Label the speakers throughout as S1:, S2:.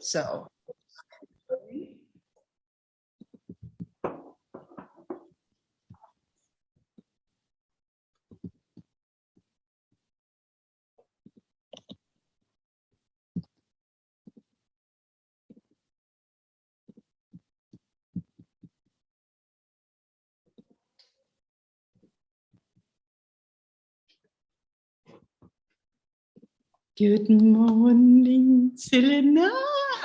S1: So. Good morning, Selena.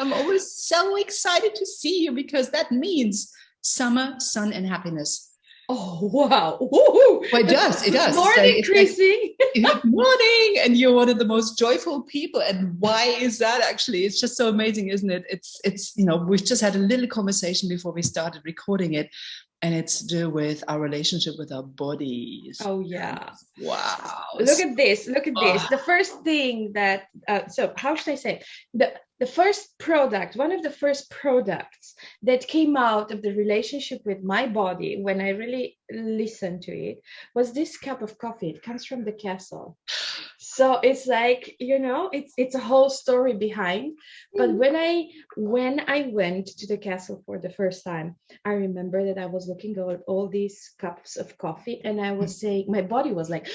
S1: I'm always so excited to see you because that means summer, sun, and happiness.
S2: Oh, wow. Woo-hoo.
S1: Well, it does. It does.
S2: Good morning, Chrissy.
S1: Good morning. And you're one of the most joyful people. And why is that actually? It's just so amazing, isn't it? It's we've just had a little conversation before we started recording it. And it's to do with our relationship with our bodies.
S2: Oh, yeah.
S1: Wow.
S2: Look at this. Look at this. The first thing that, so how should I say? The first product, one of the first products that came out of the relationship with my body when I really listened to it was this cup of coffee. It comes from the castle. So it's like, it's a whole story behind. But when I went to the castle for the first time, I remember that I was looking at all these cups of coffee and I was saying, my body was like,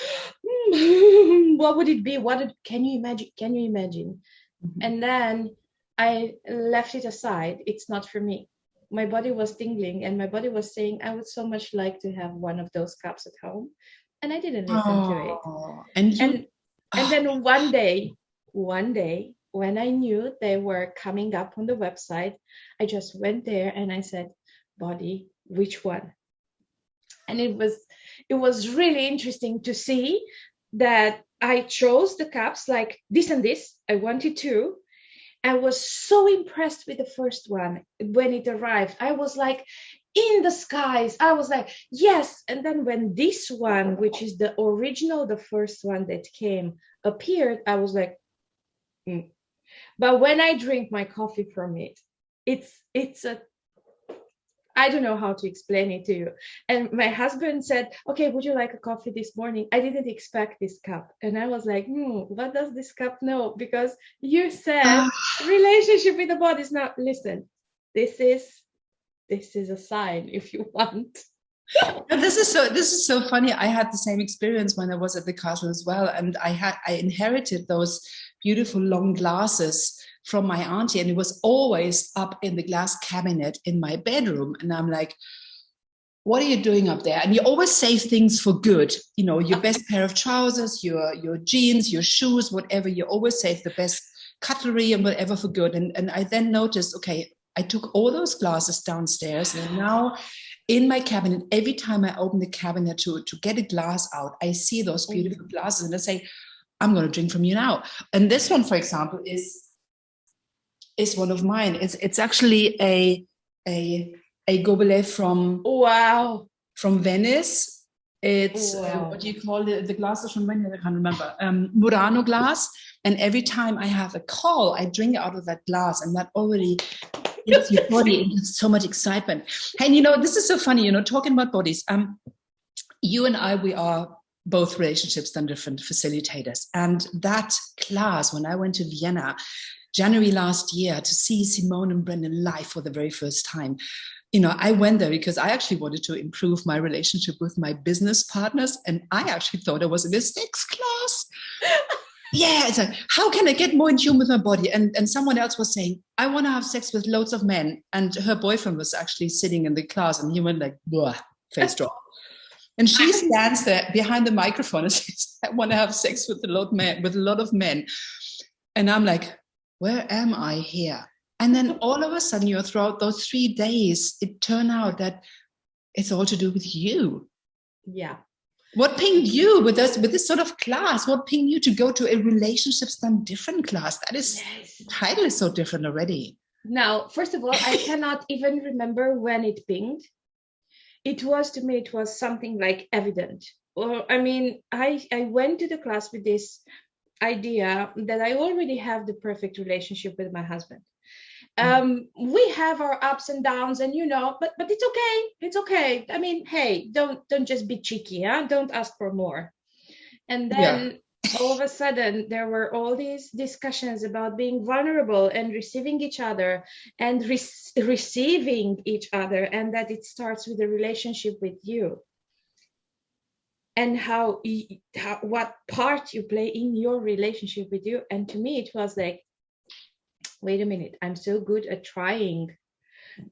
S2: what would it be? Can you imagine? Mm-hmm. And then I left it aside. It's not for me. My body was tingling and my body was saying, I would so much like to have one of those cups at home. And I didn't listen to it. And then one day, when I knew they were coming up on the website, I just went there and I said, body, which one? And it was really interesting to see that I chose the cups like this and this. I wanted to. I was so impressed with the first one when it arrived. I was like in the skies. I was like, yes. And then when this one, which is the original, the first one that came, appeared, I was like, But when I drink my coffee from it, I don't know how to explain it to you. And my husband said, okay, would you like a coffee this morning? I didn't expect this cup. And I was like, what does this cup know? Because you said relationship with the body is not, listen, this is a sign if you want.
S1: This is so funny. I had the same experience when I was at the castle as well. And I inherited those beautiful long glasses from my auntie, and it was always up in the glass cabinet in my bedroom. And I'm like, what are you doing up there? And you always save things for good. Your best pair of trousers, your jeans, your shoes, whatever. You always save the best cutlery and whatever for good. And I then noticed, okay, I took all those glasses downstairs, and now in my cabinet, every time I open the cabinet to get a glass out, I see those beautiful glasses, and I say, I'm going to drink from you now. And this one, for example, is one of mine. It's actually a gobelet from Venice. It's what do you call it? The glasses from Venice? I can't remember. Murano glass. And every time I have a call, I drink out of that glass, and that already gives your body into so much excitement. And this is so funny. Talking about bodies. You and I, we are both relationships done different facilitators. And that class, when I went to Vienna, January last year, to see Simone and Brendan live for the very first time, I went there because I actually wanted to improve my relationship with my business partners. And I actually thought I was in a sex class. Yeah, it's like, how can I get more in tune with my body? And someone else was saying, I want to have sex with loads of men. And her boyfriend was actually sitting in the class, and he went like, face drop. And she stands there behind the microphone and says, I want to have sex with a lot of men. And I'm like, where am I here? And then all of a sudden, throughout those 3 days, it turned out that it's all to do with you.
S2: Yeah.
S1: What pinged you with this sort of class? What pinged you to go to a relationships done different class? That is, the title is so different already.
S2: Now, first of all, I cannot even remember when it pinged. It was something like evident. I went to the class with this idea that I already have the perfect relationship with my husband. We have our ups and downs, and but it's okay. Hey, don't just be cheeky, huh? Don't ask for more. And then all of a sudden there were all these discussions about being vulnerable and receiving each other and receiving each other, and that it starts with a relationship with you and what part you play in your relationship with you. And to me it was like, wait a minute, I'm so good at trying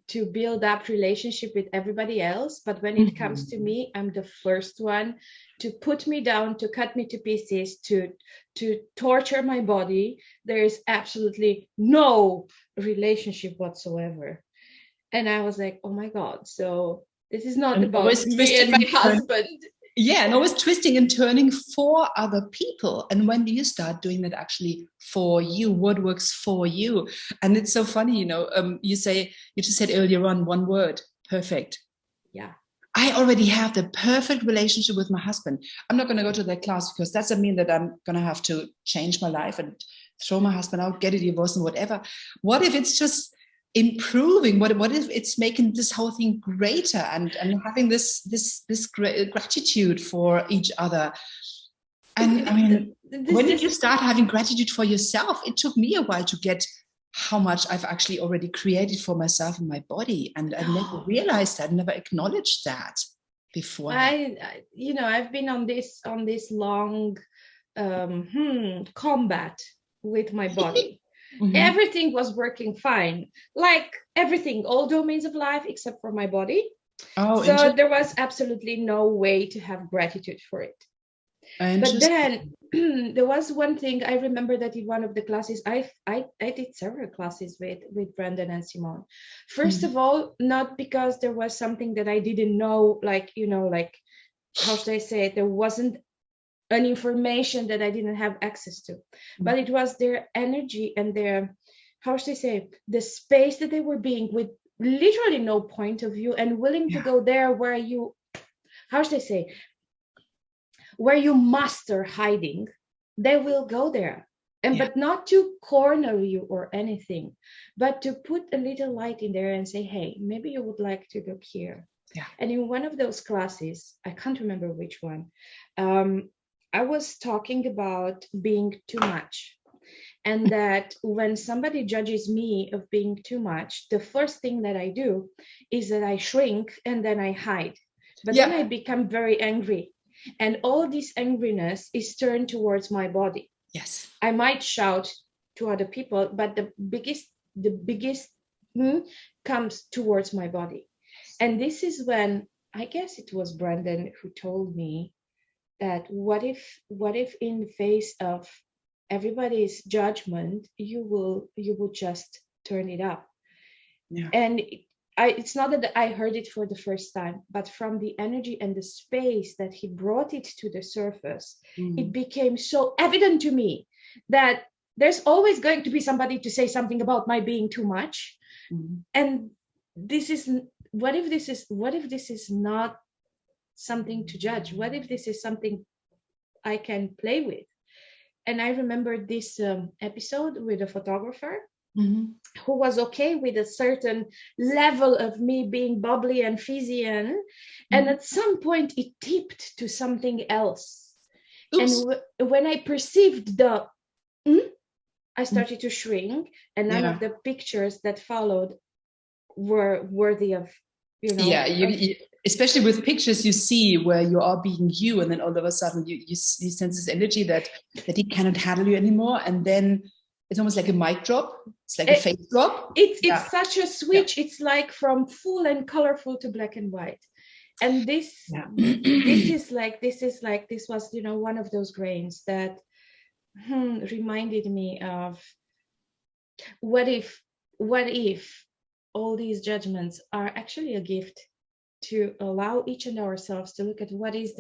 S2: to build up relationship with everybody else, but when it comes to me, I'm the first one to put me down, to cut me to pieces, to torture my body. There is absolutely no relationship whatsoever. And I was like, oh my God, so this is not about me and my husband.
S1: Yeah, and always twisting and turning for other people. And when do you start doing that actually for you? What works for you? And it's so funny, you just said earlier on one word, perfect.
S2: Yeah.
S1: I already have the perfect relationship with my husband. I'm not going to go to that class because that doesn't mean that I'm going to have to change my life and throw my husband out, get a divorce and whatever. What if it's just improving? What if it's making this whole thing greater and having this great gratitude for each other? And I mean, when did you start having gratitude for yourself? It took me a while to get how much I've actually already created for myself and my body, and I never realized that, never acknowledged that before.
S2: I've been on this long combat with my body. Mm-hmm. Everything was working fine, like everything, all domains of life except for my body. So there was absolutely no way to have gratitude for it. But then there was one thing I remember, that in one of the classes, I did several classes with Brandon and Simone. First of all, not because there was something that I didn't know, like how should I say it? There wasn't an information that I didn't have access to, but it was their energy and their, how should I say, the space that they were being, with literally no point of view, and willing to go there where you, how should I say, where you master hiding, they will go there. And but not to corner you or anything, but to put a little light in there and say, hey, maybe you would like to look here. And in one of those classes, I can't remember which one, I was talking about being too much, and that when somebody judges me of being too much, the first thing that I do is that I shrink and then I hide. But then I become very angry, and all this angriness is turned towards my body.
S1: Yes,
S2: I might shout to other people, but the biggest comes towards my body. And this is when, I guess it was Brandon who told me that what if in the face of everybody's judgment, you will just turn it up. And it's not that I heard it for the first time, but from the energy and the space that he brought it to the surface, it became so evident to me that there's always going to be somebody to say something about my being too much. And this is, what if this is not something to judge? What if this is something I can play with? And I remember this episode with a photographer who was okay with a certain level of me being bubbly and fizzy, and at some point it tipped to something else. Oops. And when I perceived I started to shrink, and none of the pictures that followed were worthy of,
S1: you especially with pictures, you see where you are being you, and then all of a sudden you sense this energy that he cannot handle you anymore, and then it's almost like a mic drop. It's like a face drop.
S2: It's such a switch. It's like from full and colorful to black and white. And this was one of those grains that reminded me of what if all these judgments are actually a gift, to allow each and ourselves to look at what is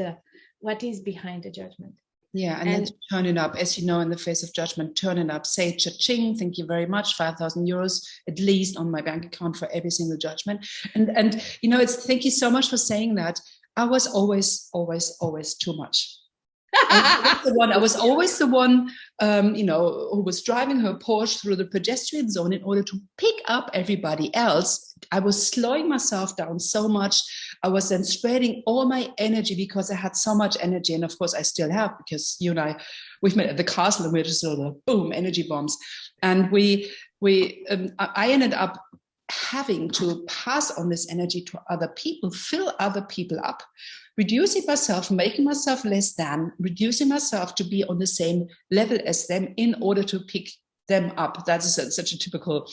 S2: behind the judgment.
S1: And then to turn it up, as you know, in the face of judgment, turn it up, say cha-ching, thank you very much, 5,000 euros at least on my bank account for every single judgment. And thank you so much for saying that. I was always too much. I was always the one, who was driving her Porsche through the pedestrian zone in order to pick up everybody else. I was slowing myself down so much. I was then spreading all my energy, because I had so much energy. And of course I still have, because you and I we've met at the castle, and we're just sort of boom, energy bombs. And I ended up having to pass on this energy to other people, fill other people up, reducing myself, making myself less than, reducing myself to be on the same level as them in order to pick them up. That's such a typical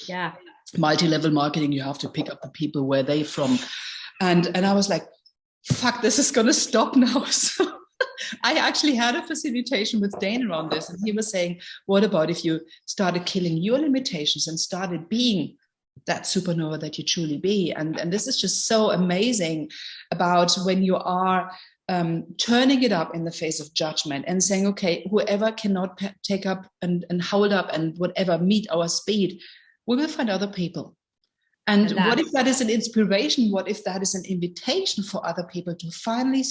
S1: multi-level marketing. You have to pick up the people where they're from. And I was like, fuck, this is going to stop now. So I actually had a facilitation with Dane around this, and he was saying, what about if you started killing your limitations and started being that supernova that you truly be? And this is just so amazing about when you are turning it up in the face of judgment and saying, okay, whoever cannot take up and hold up and whatever meet our speed, we will find other people. And what if that is an inspiration? What if that is an invitation for other people to finally